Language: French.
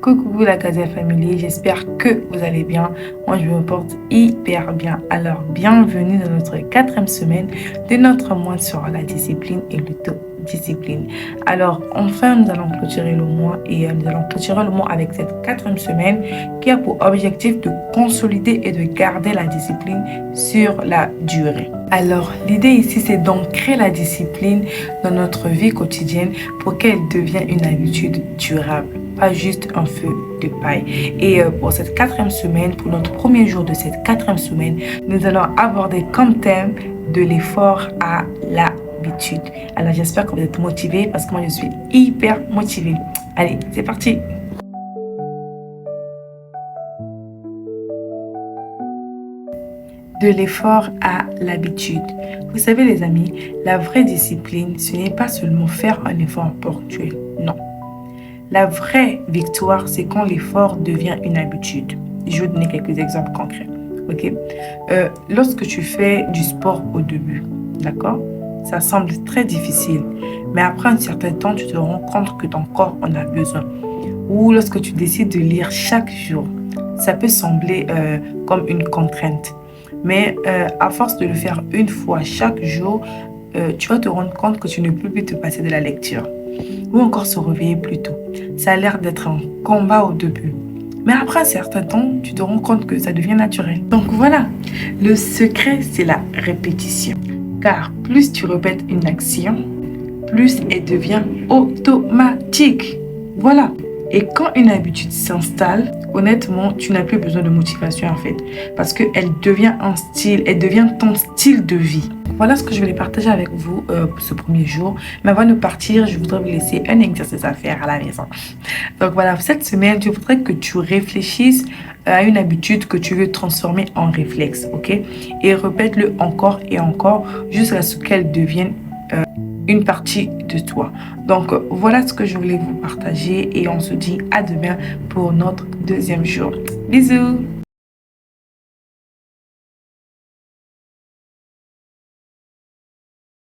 Coucou la Gazelle Family, j'espère que vous allez bien. Moi, je me porte hyper bien. Alors, bienvenue dans notre 4e semaine de notre mois sur la discipline et l'autodiscipline. Alors, enfin, nous allons clôturer le mois et nous allons clôturer le mois avec cette 4e semaine qui a pour objectif de consolider et de garder la discipline sur la durée. Alors, l'idée ici, c'est d'ancrer la discipline dans notre vie quotidienne pour qu'elle devienne une habitude durable, pas juste un feu de paille. Et pour cette 4e semaine, pour notre premier jour de cette 4e semaine, nous allons aborder comme thème de l'effort à l'habitude. Alors, j'espère que vous êtes motivés parce que moi, je suis hyper motivée. Allez, c'est parti! De l'effort à l'habitude. Vous savez les amis, la vraie discipline, ce n'est pas seulement faire un effort ponctuel, non. La vraie victoire, c'est quand l'effort devient une habitude. Je vais vous donner quelques exemples concrets. Ok? Lorsque tu fais du sport au début, d'accord? Ça semble très difficile, mais après un certain temps, tu te rends compte que ton corps en a besoin. Ou lorsque tu décides de lire chaque jour, ça peut sembler comme une contrainte. Mais à force de le faire une fois chaque jour, tu vas te rendre compte que tu ne peux plus te passer de la lecture. Ou encore se réveiller plus tôt. Ça a l'air d'être un combat au début. Mais après un certain temps, tu te rends compte que ça devient naturel. Donc voilà, le secret, c'est la répétition. Car plus tu répètes une action, plus elle devient automatique. Voilà. Et quand une habitude s'installe, honnêtement, tu n'as plus besoin de motivation en fait. Parce qu'elle devient un style, elle devient ton style de vie. Voilà ce que je voulais partager avec vous pour ce premier jour. Mais avant de partir, je voudrais vous laisser un exercice à faire à la maison. Donc voilà, cette semaine, je voudrais que tu réfléchisses à une habitude que tu veux transformer en réflexe, ok? Et répète-le encore et encore jusqu'à ce qu'elle devienne une partie de toi. Donc voilà ce que je voulais vous partager et on se dit à demain pour notre 2e jour. Bisous!